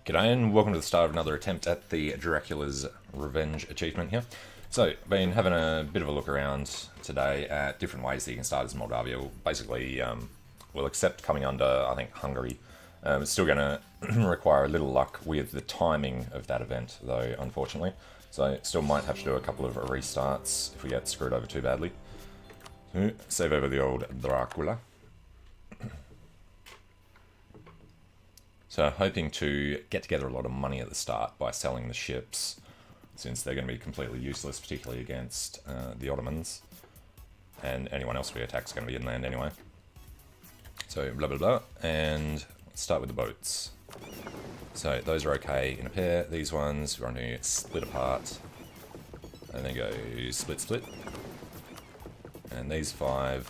G'day and welcome to the start of another attempt at the Dracula's Revenge achievement here. So, been having a bit of a look around today at different ways that you can start as Moldavia. We'll accept coming under, I think, Hungary. It's still going to require a little luck with the timing of that event, though, unfortunately. So, still might have to do a couple of restarts if we get screwed over too badly. Save over the old Dracula. So hoping to get together a lot of money at the start by selling the ships, since they're going to be completely useless, particularly against the Ottomans, and anyone else we attack is going to be inland anyway. So blah blah blah, and let's start with the boats. So those are okay in a pair. These ones we're going to split apart, and then go split split. And these 5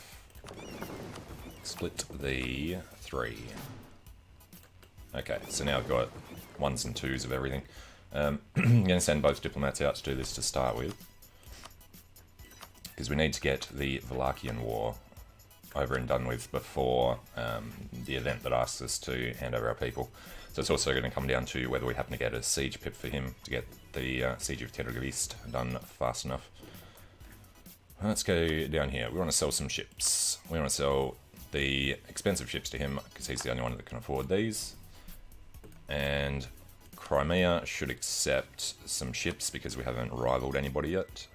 split the 3. Okay, so now I've got 1s and 2s of everything. I'm going to send both diplomats out to do this to start with, because we need to get the Wallachian War over and done with before the event that asks us to hand over our people. So it's also going to come down to whether we happen to get a siege pip for him to get the siege of Tergavist done fast enough. Let's go down here. We want to sell some ships. We want to sell the expensive ships to him, because he's the only one that can afford these. And Crimea should accept some ships because we haven't rivaled anybody yet.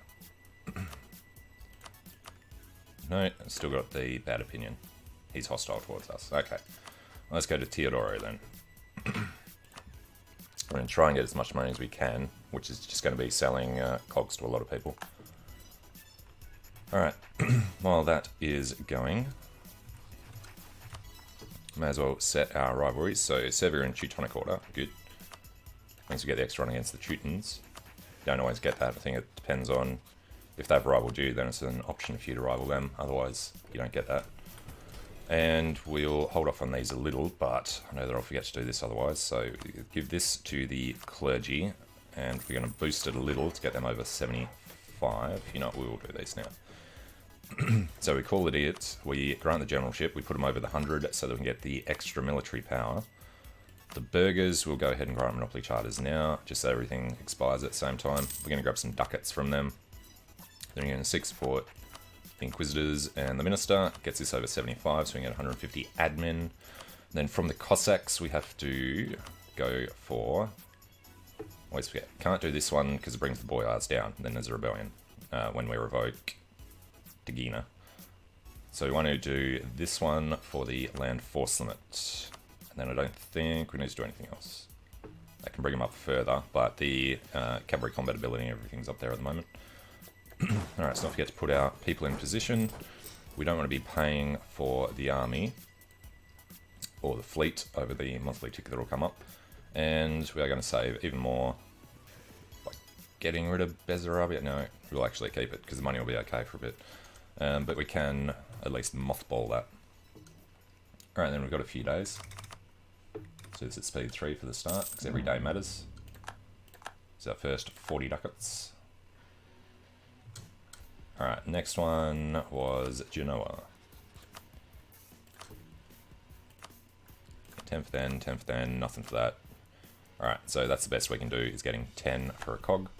No, still got the bad opinion. He's hostile towards us. Okay, let's go to Teodoro then. We're going to try and get as much money as we can, which is just going to be selling cogs to a lot of people. Alright, while that is going, may as well set our rivalries. So Serbia in Teutonic order, good. Means we get the extra one against the Teutons. Don't always get that. I think it depends on if they've rivaled you, then it's an option for you to rival them. Otherwise, you don't get that. And we'll hold off on these a little, but I know that I'll forget to do this otherwise. So give this to the clergy, and we're going to boost it a little to get them over 75. You know what, we will do these now. So we call it, we grant the generalship, we put them over the 100 so that we can get the extra military power. The burghers, we'll go ahead and grant monopoly charters now, just so everything expires at the same time. We're going to grab some ducats from them. Then we're going to seek support the inquisitors, and the minister gets this over 75, so we can get 150 admin. Then from the Cossacks, we have to go for, always forget, can't do this one because it brings the boyars down, then there's a rebellion when we revoke Gina. So we want to do this one for the land force limit, and then I don't think we need to do anything else. I can bring them up further, but the cavalry combat ability and everything's up there at the moment. Alright, so don't forget to put our people in position. We don't want to be paying for the army or the fleet over the monthly ticket that will come up, and we are going to save even more by getting rid of Bessarabia. No, we'll actually keep it because the money will be okay for a bit. But we can at least mothball that. Alright, then we've got a few days. So this is speed 3 for the start, because every day matters. So our first 40 ducats. Alright, next one was Genoa. 10 for then, 10 for then, nothing for that. Alright, so that's the best we can do, is getting 10 for a cog.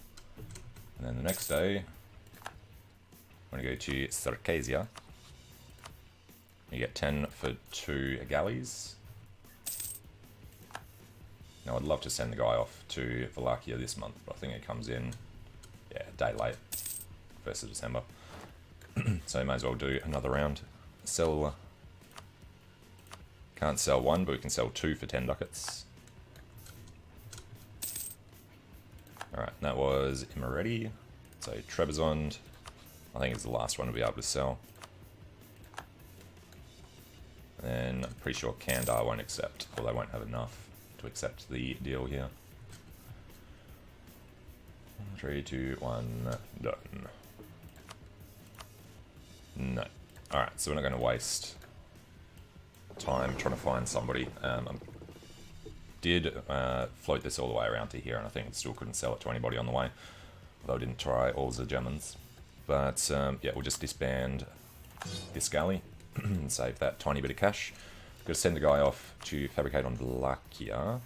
And then the next day, I'm going to go to Circassia. You get 10 for 2 galleys. Now I'd love to send the guy off to Wallachia this month, but I think it comes in, yeah, a day late, 1st of December. So may as well do another round. Sell, can't sell 1, but we can sell 2 for 10 ducats. Alright, that was Imereti. So Trebizond, I think it's the last one to be able to sell. And then I'm pretty sure Kandar won't accept, or they won't have enough to accept the deal here. 3, 2, 1, done. No. Alright, so we're not going to waste time trying to find somebody. I did float this all the way around to here, and I think still couldn't sell it to anybody on the way, although I didn't try all the Germans. But yeah, we'll just disband this galley and save that tiny bit of cash. Got to send the guy off to fabricate on Wallachia.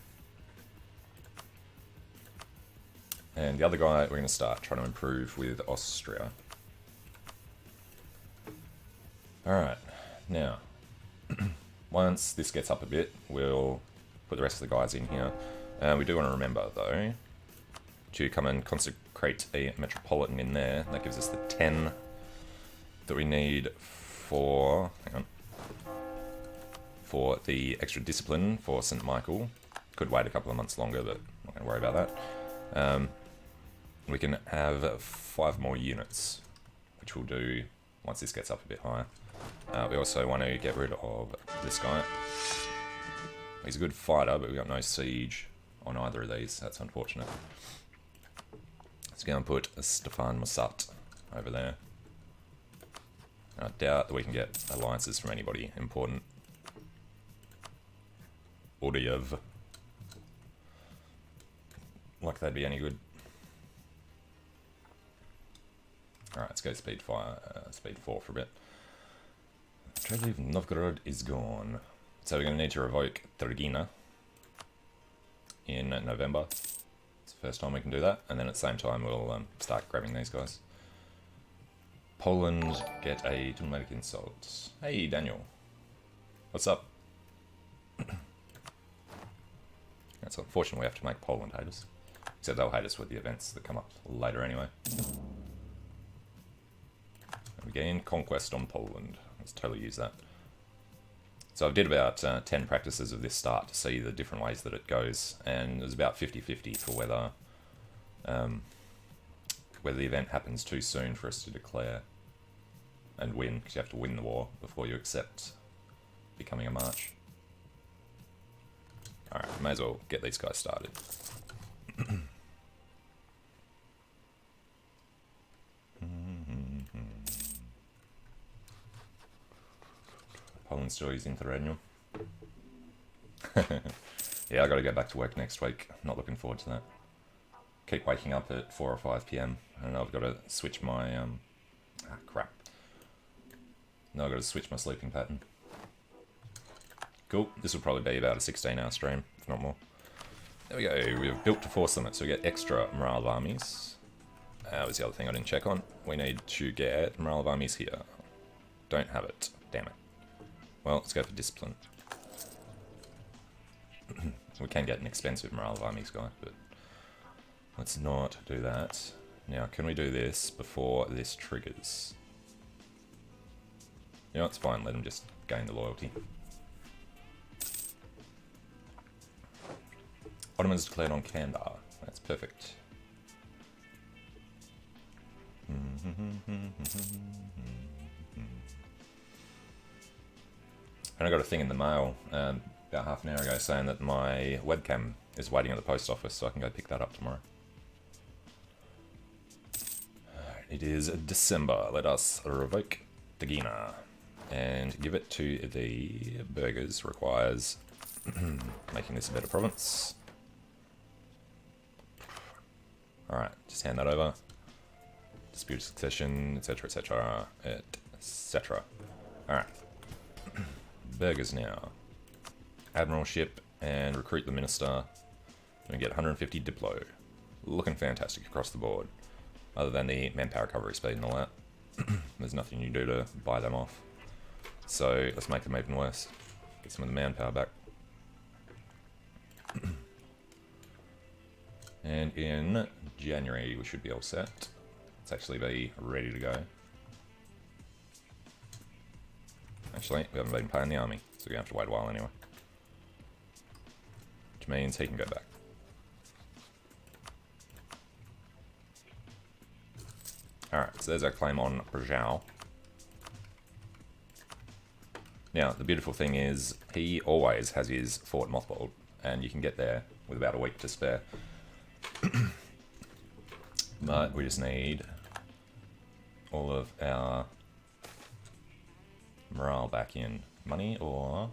And the other guy, we're going to start trying to improve with Austria. Alright, now, once this gets up a bit, we'll put the rest of the guys in here. We do want to remember, though, to come and consecrate a metropolitan in there. That gives us the 10 that we need for, hang on, for the extra discipline for St. Michael. Could wait a couple of months longer, but I'm not going to worry about that. We can have 5 more units, which we'll do once this gets up a bit higher. We also want to get rid of this guy. He's a good fighter, but we've got no siege on either of these. That's unfortunate. Let's go and put Stefan Mossat over there. I doubt that we can get alliances from anybody important. Ordeyev. Like that'd be any good. Alright, let's go speed 4 for a bit. Trelev Novgorod is gone. So we're going to need to revoke Dracula in November. It's the first time we can do that. And then at the same time we'll start grabbing these guys. Poland, get a diplomatic insult. Hey Daniel. What's up? That's unfortunate we have to make Poland hate us. Except they'll hate us with the events that come up later anyway. And we gain conquest on Poland. Let's totally use that. So I did about 10 practices of this start to see the different ways that it goes, and it was about 50-50 for whether the event happens too soon for us to declare and win, because you have to win the war before you accept becoming a march. Alright, may as well get these guys started. Poland's still using Threadnum. Yeah, I gotta go back to work next week. Not looking forward to that. Keep waking up at 4 or 5 PM. I know I've got to switch my, crap. No, I've got to switch my sleeping pattern. Cool, this will probably be about a 16-hour stream, if not more. There we go, we've built to force limit, so we get extra morale of armies. That was the other thing I didn't check on. We need to get morale of armies here. Don't have it, damn it. Well, let's go for discipline. We can get an expensive morale of armies guy, but let's not do that. Now, can we do this before this triggers? You know, it's fine, let them just gain the loyalty. Ottomans declared on Kandar. That's perfect. And I got a thing in the mail about half an hour ago saying that my webcam is waiting at the post office, so I can go pick that up tomorrow. It is December. Let us revoke Dagina and give it to the burghers. Requires making this a better province. Alright, just hand that over. Dispute succession, etc, etc, etc. Alright. Burghers now. Admiralship and recruit the minister. And get 150 Diplo. Looking fantastic across the board. Other than the manpower recovery speed and all that. There's nothing you do to buy them off. So let's make them even worse. Get some of the manpower back. And in January we should be all set. Let's actually be ready to go. Actually, we haven't been paying the army, so we're going to have to wait a while anyway. Which means he can go back. Alright, so there's our claim on Brzeał. Now, the beautiful thing is, he always has his fort mothballed, and you can get there with about a week to spare. But we just need all of our morale back in. Money or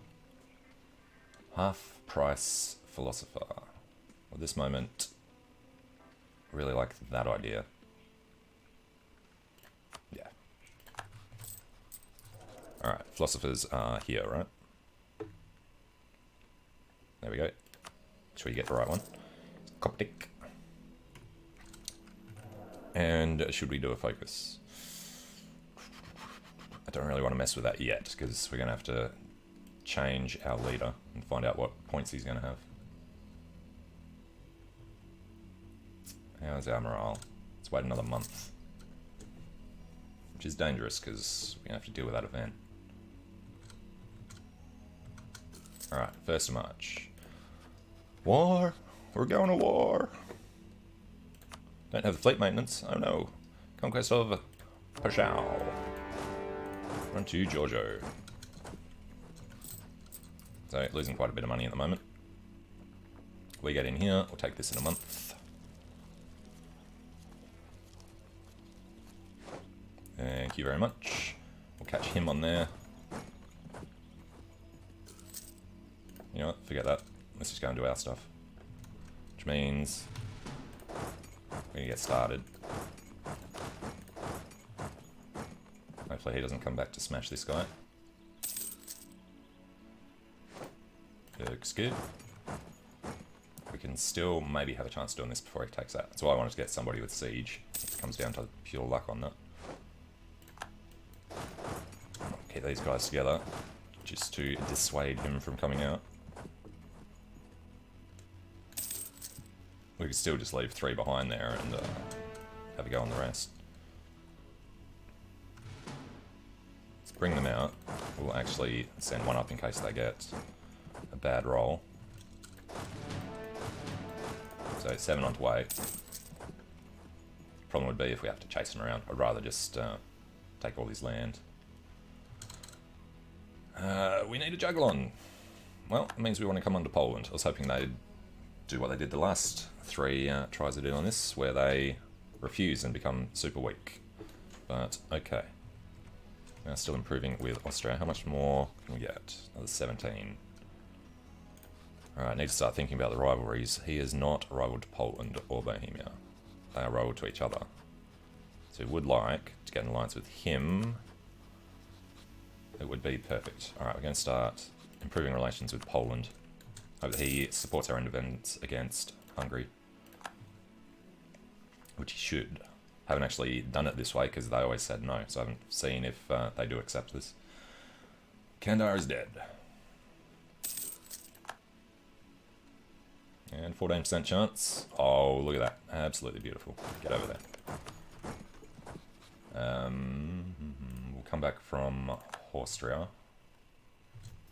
half price philosopher. At this moment, really like that idea. Yeah. Alright, philosophers are here, right? There we go. Make sure you get the right one. Coptic. And should we do a focus? I don't really want to mess with that yet, because we're going to have to change our leader and find out what points he's going to have. How's our morale? Let's wait another month. Which is dangerous, because we're going to have to deal with that event. Alright, 1st of March. War! We're going to war! Don't have the fleet maintenance. Oh no. Conquest of Pashao. Run to Giorgio. So, losing quite a bit of money at the moment. We get in here, we'll take this in a month. Thank you very much. We'll catch him on there. You know what, forget that. Let's just go and do our stuff. Which means we're gonna get started. Hopefully he doesn't come back to smash this guy. Looks good. We can still maybe have a chance doing this before he takes that. That's why I wanted to get somebody with siege. It comes down to pure luck on that. Keep these guys together just to dissuade him from coming out. We could still just leave 3 behind there and have a go on the rest. Let's bring them out. We'll actually send one up in case they get a bad roll. So 7 on to way. Problem would be if we have to chase them around. I'd rather just take all his land. We need a Jagiellon. Well, it means we want to come under Poland. I was hoping they'd do what they did the last 3 tries I did on this, where they refuse and become super weak. But, okay. We're still improving with Austria. How much more can we get? Another 17. Alright, need to start thinking about the rivalries. He is not rival to Poland or Bohemia. They are rival to each other. So we would like to get an alliance with him. It would be perfect. Alright, we're going to start improving relations with Poland. Hope that he supports our independence against Hungary. Which he should. Haven't actually done it this way because they always said no, so I haven't seen if they do accept this. Kandahar is dead. And 14% chance. Oh, look at that. Absolutely beautiful. Get over there. We'll come back from Austria.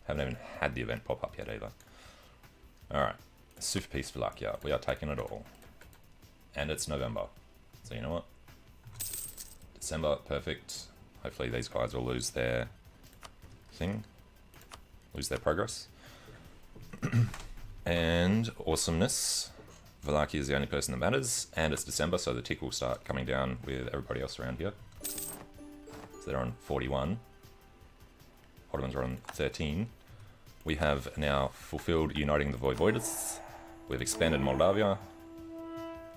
Haven't even had the event pop up yet either. Alright. Super Peace Wallachia. We are taking it all. And it's November. So you know what? December, perfect. Hopefully these guys will lose their thing. Lose their progress. And awesomeness. Wallachia is the only person that matters. And it's December, so the tick will start coming down with everybody else around here. So they're on 41. Ottomans are on 13. We have now fulfilled uniting the Voivodas. We've expanded Moldavia.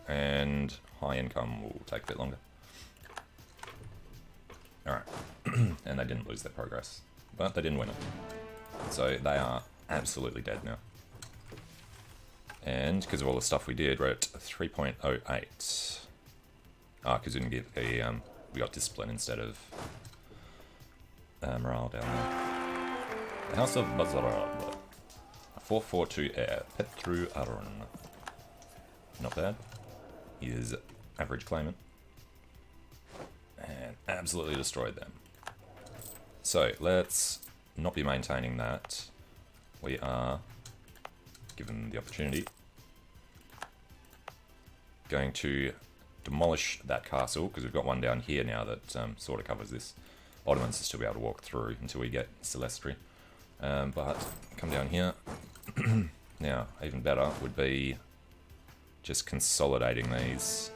And high income will take a bit longer. Alright. And they didn't lose their progress. But they didn't win it. So they are absolutely dead now. And because of all the stuff we did, we're at 3.08. Ah, because we didn't get a, we got discipline instead of morale down there. The House of Bazarab. 442 air. Petru Aron. Not bad. He is average claimant. And absolutely destroyed them. So, let's not be maintaining that. We are, given the opportunity, going to demolish that castle, because we've got one down here now that sort of covers this. Ottomans will still be able to walk through until we get Silvestri. But come down here. Now, even better would be just consolidating these.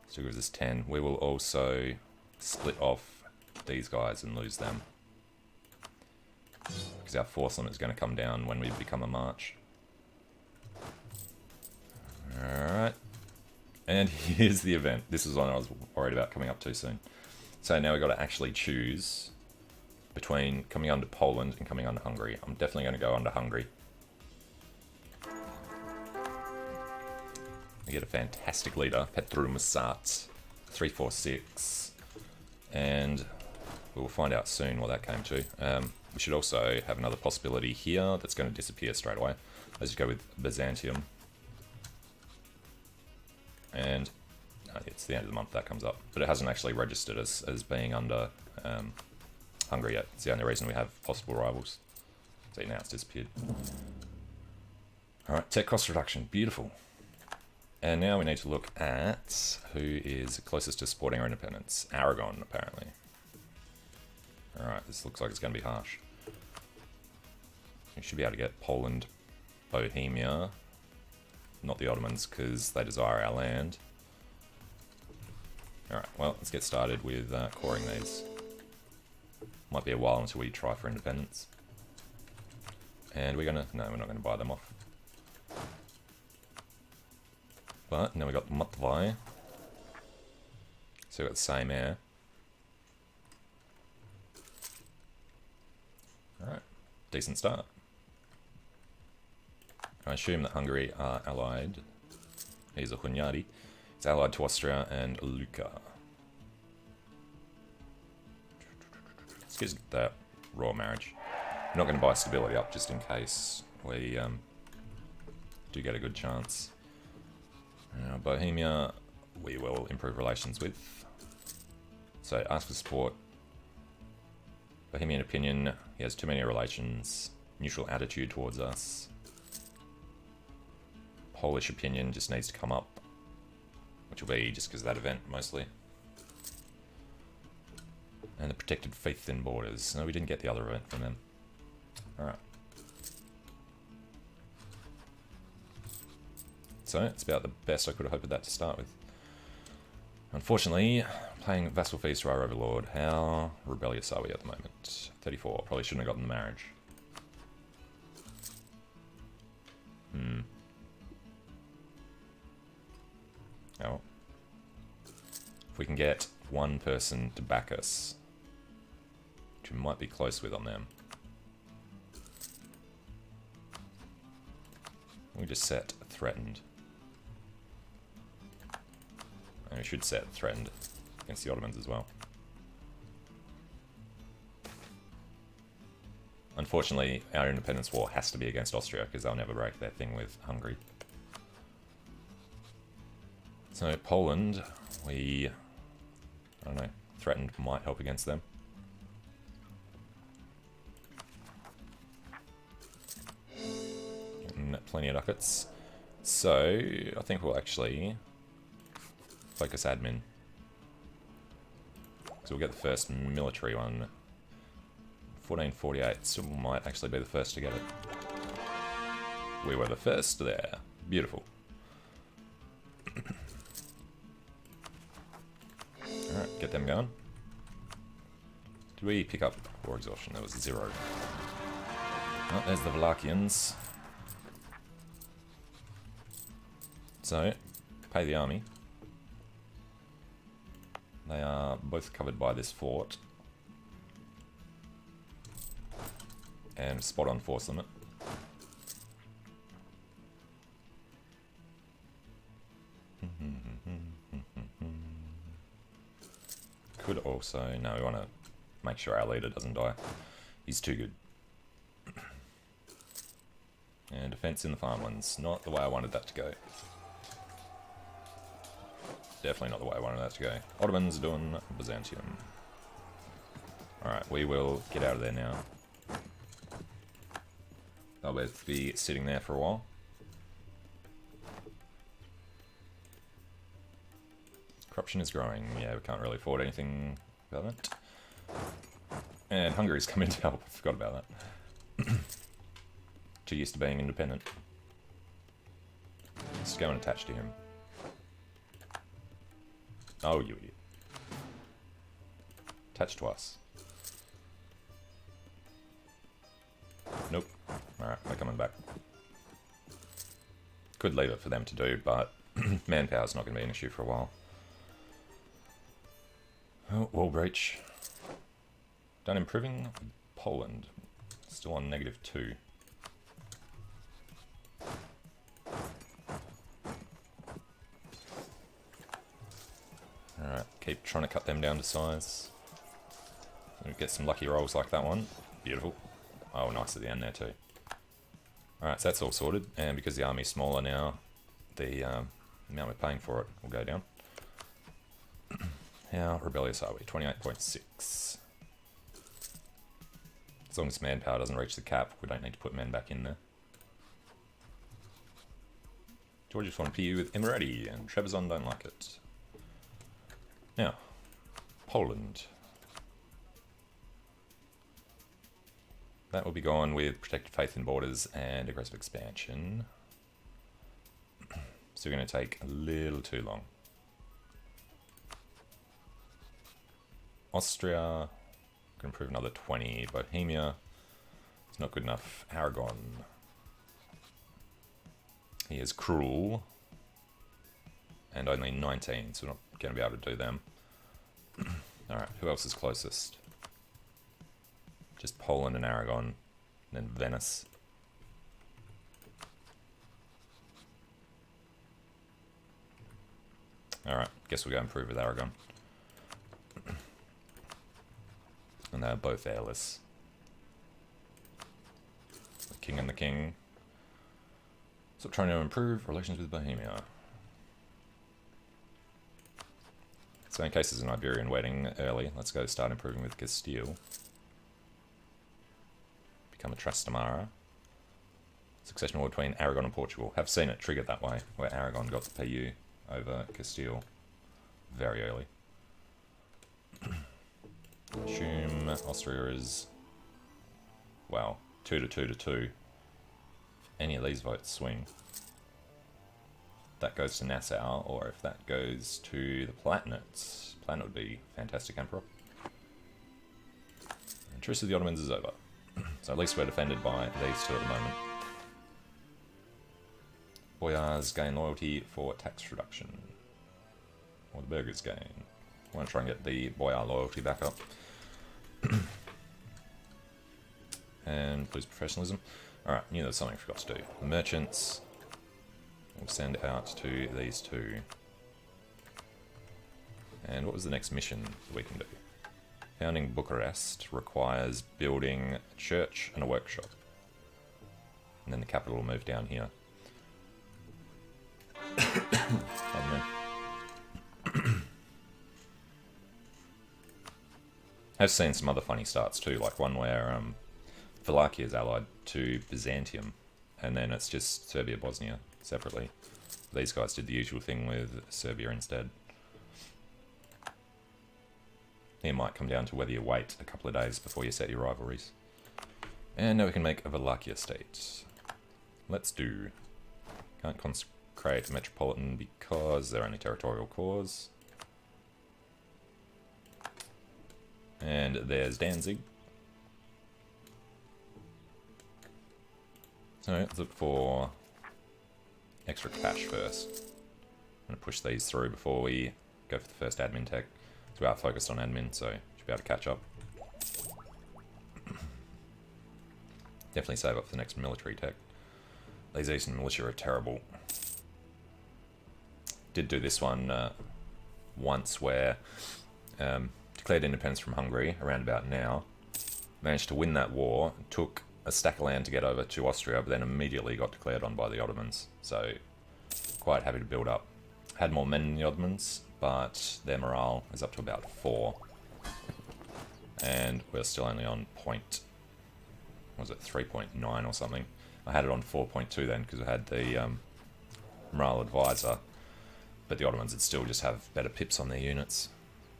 Still gives us 10. We will also split off these guys and lose them. Because our force limit is going to come down when we become a march. Alright. And here's the event. This is one I was worried about coming up too soon. So now we've got to actually choose between coming under Poland and coming under Hungary. I'm definitely going to go under Hungary. We get a fantastic leader, Petru Musat. 346, and we'll find out soon what that came to. We should also have another possibility here that's going to disappear straight away. Let's just go with Byzantium. And it's the end of the month that comes up, but it hasn't actually registered as being under Hungary yet. It's the only reason we have possible rivals. See, now it's disappeared. Alright, tech cost reduction, beautiful. And now we need to look at who is closest to supporting our independence. Aragon, apparently. Alright, this looks like it's going to be harsh. We should be able to get Poland, Bohemia, not the Ottomans, because they desire our land. Alright, well, let's get started with coring these. Might be a while until we try for independence. And we're not going to buy them off. But now we got Moldavia. So we've got the same heir. Alright, decent start. I assume that Hungary are allied. He's a Hunyadi. It's allied to Austria and Lucca. Let's get that royal marriage. I'm not going to buy stability up just in case we do get a good chance. Bohemia, we will improve relations with. So ask for support. Bohemian opinion, he has too many relations. Neutral attitude towards us. Polish opinion just needs to come up, which will be just because of that event mostly. And the protected faith in borders. No, we didn't get the other event from them. Alright. So, it's about the best I could have hoped for that to start with. Unfortunately, paying vassal fees to our overlord. How rebellious are we at the moment? 34. Probably shouldn't have gotten the marriage. Oh. If we can get one person to back us, which we might be close with on them. We just set threatened. And we should set threatened against the Ottomans as well. Unfortunately, our independence war has to be against Austria because they'll never break their thing with Hungary. So Poland, I don't know, threatened might help against them. Getting plenty of ducats. So I think we'll actually focus admin. So we'll get the first military one. 1448, so we might actually be the first to get it. We were the first there. Beautiful. Alright, get them going. Did we pick up war exhaustion? That was 0. Oh, there's the Wallachians. So, pay the army. They are both covered by this fort. And spot on force limit. Could also, no, we want to make sure our leader doesn't die. He's too good. And defense in the farmlands, not the way I wanted that to go. Definitely not the way I wanted that to go. Ottomans doing Byzantium. Alright, we will get out of there now. They'll both be sitting there for a while. Corruption is growing. Yeah, we can't really afford anything about that. And Hungary's coming to help. I forgot about that. Too used to being independent. Let's go and attach to him. Oh, you idiot. Attach to us. Nope. Alright, we're coming back. Could leave it for them to do, but manpower's not going to be an issue for a while. Oh, wall breach. Done improving Poland. Still on -2. Alright, Keep trying to cut them down to size. We get some lucky rolls like that one. Beautiful. Oh, nice at the end there too. Alright, so that's all sorted, and because the army's smaller now, the amount we're paying for it will go down. How rebellious are we? 28.6. As long as manpower doesn't reach the cap, we don't need to put men back in there. Georgians want to PU with Emirati, and Trebizond don't like it. Now, Poland. That will be gone with protected faith in borders and aggressive expansion. So we're going to take a little too long. Austria, can improve another 20. Bohemia, it's not good enough. Aragon, he is cruel, and only 19, so we're not going to be able to do them. Alright, who else is closest? Just Poland and Aragon, and then Venice. Alright, guess we'll go improve with Aragon. And they're both airless. The king and the king. So trying to improve relations with Bohemia. So in case there's an Iberian wedding early, let's go start improving with Castile. Become a Trastamara. Succession war between Aragon and Portugal. Have seen it triggered that way, where Aragon got the PU over Castile very early. Assume Austria is, well, 2 to 2 to 2. Any of these votes swing. That goes to Nassau, or if that goes to the Palatinates. Palatinate would be fantastic emperor. And truce with the Ottomans is over. So at least we're defended by these two at the moment. Boyars gain loyalty for tax reduction. Or the burghers gain. I want to try and get the boyar loyalty back up. And lose professionalism. Alright, knew there was something I forgot to do. The merchants we'll send out to these two. And what was the next mission that we can do? Founding Bucharest requires building a church and a workshop. And then the capital will move down here. Pardon me. I've seen some other funny starts too, like one where Wallachia is allied to Byzantium, and then it's just Serbia, Bosnia separately. These guys did the usual thing with Serbia instead. It might come down to whether you wait a couple of days before you set your rivalries. And now we can make a Wallachia state. Let's do. Can't consecrate a metropolitan because they're only territorial cores. And there's Danzig. So let's look for extra cash first. I'm going to push these through before we go for the first admin tech. So we are focused on admin, so should be able to catch up. Definitely save up for the next military tech. These Eastern militia are terrible. Did do this one once where declared independence from Hungary around about now. Managed to win that war, took a stack of land to get over to Austria, but then immediately got declared on by the Ottomans. So quite happy to build up. Had more men than the Ottomans, but their morale is up to about 4. And we're still only on point, what was it, 3.9 or something. I had it on 4.2 then because I had the morale advisor, but the Ottomans would still just have better pips on their units.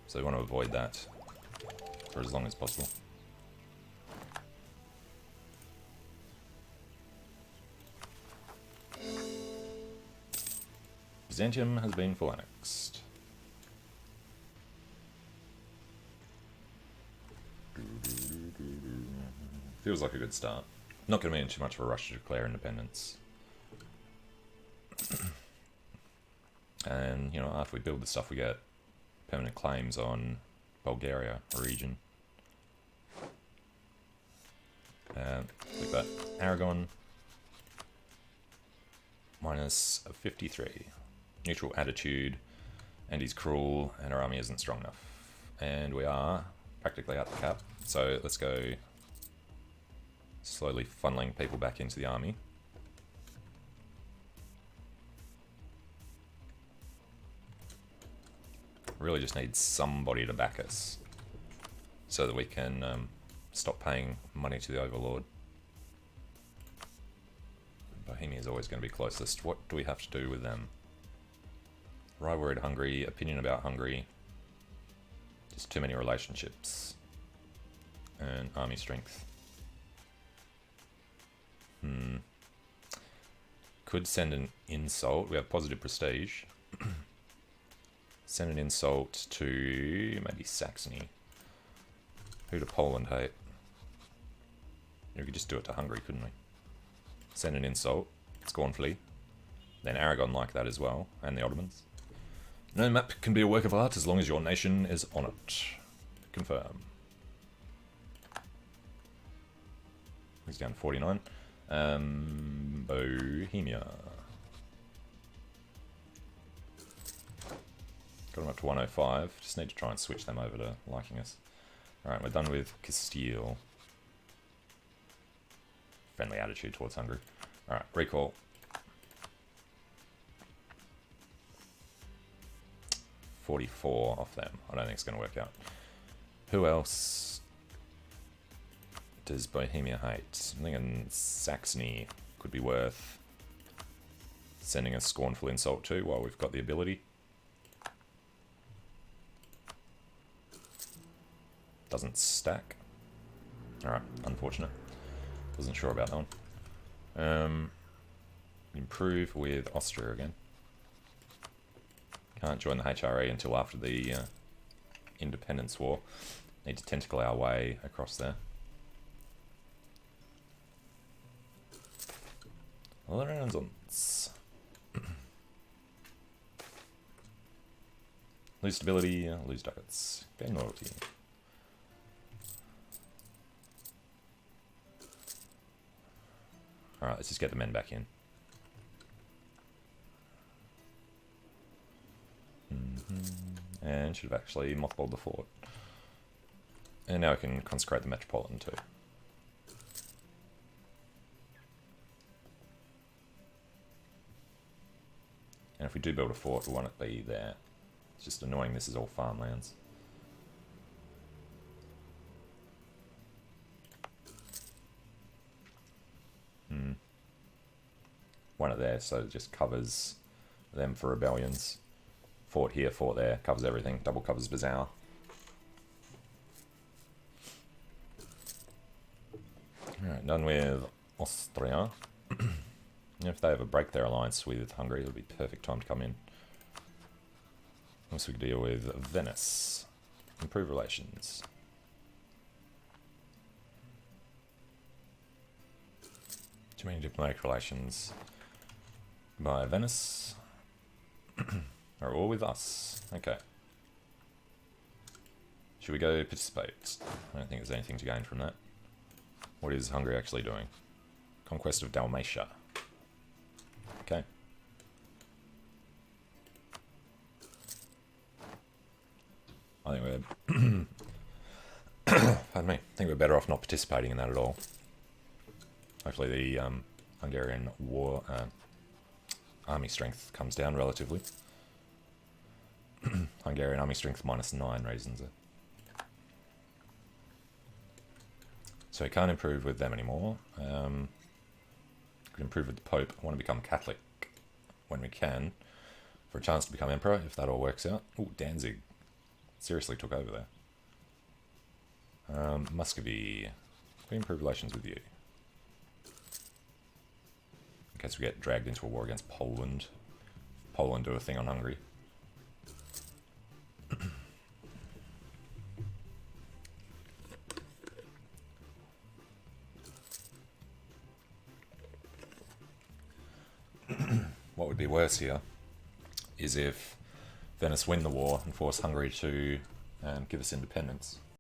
So we want to avoid that for as long as possible. Byzantium has been full annexed. Feels like a good start. Not going to be in too much of a rush to declare independence. And, you know, after we build the stuff, we get permanent claims on Bulgaria region. Click that. Aragon. Minus 53. Neutral attitude. And he's cruel, and our army isn't strong enough. And we are practically at the cap. So let's go slowly funneling people back into the army. Really just need somebody to back us so that we can stop paying money to the Overlord. Bohemia is always going to be closest. What do we have to do with them? Rivalry at Hungary, opinion about Hungary. Just too many relationships. And army strength. Could send an insult. We have positive prestige. Send an insult to maybe Saxony. Who do Poland hate? We could just do it to Hungary, couldn't we? Send an insult, scornfully. Then Aragon like that as well, and the Ottomans. No map can be a work of art as long as your nation is on it. Confirm. He's down to 49. Bohemia. Got him up to 105. Just need to try and switch them over to liking us. Alright, we're done with Castile. Friendly attitude towards Hungary. Alright, recall. $44 off them. I don't think it's going to work out. Who else does Bohemia hate? I'm thinking Saxony could be worth sending a scornful insult to while we've got the ability. Doesn't stack. Alright, unfortunate. Wasn't sure about that one. Improve with Austria again. Can't join the HRE until after the Independence War. Need to tentacle our way across there. Renaissance. Lose stability, lose ducats. Gain loyalty. Alright, let's just get the men back in. And should have actually mothballed the fort. And now we can consecrate the Metropolitan too. And if we do build a fort, we want it to be there. It's just annoying this is all farmlands. One it there, so it just covers them for rebellions. Fort here, fort there, covers everything, double covers Bazau. Alright, done with Austria. If they ever break their alliance with Hungary, it'll be perfect time to come in. Also we could deal with Venice. Improve relations. Too many diplomatic relations. By Venice. Are all with us. Okay. Should we go participate? I don't think there's anything to gain from that. What is Hungary actually doing? Conquest of Dalmatia. Okay. I think we're... Pardon me. I think we're better off not participating in that at all. Hopefully the Hungarian war army strength comes down relatively. Hungarian army strength -9 reasons it. So we can't improve with them anymore. Could improve with the Pope. I want to become Catholic when we can. For a chance to become Emperor, if that all works out. Oh, Danzig. Seriously took over there. Muscovy. We improve relations with you. In case we get dragged into a war against Poland. Poland do a thing on Hungary. What would be worse here is if Venice win the war and force Hungary to give us independence.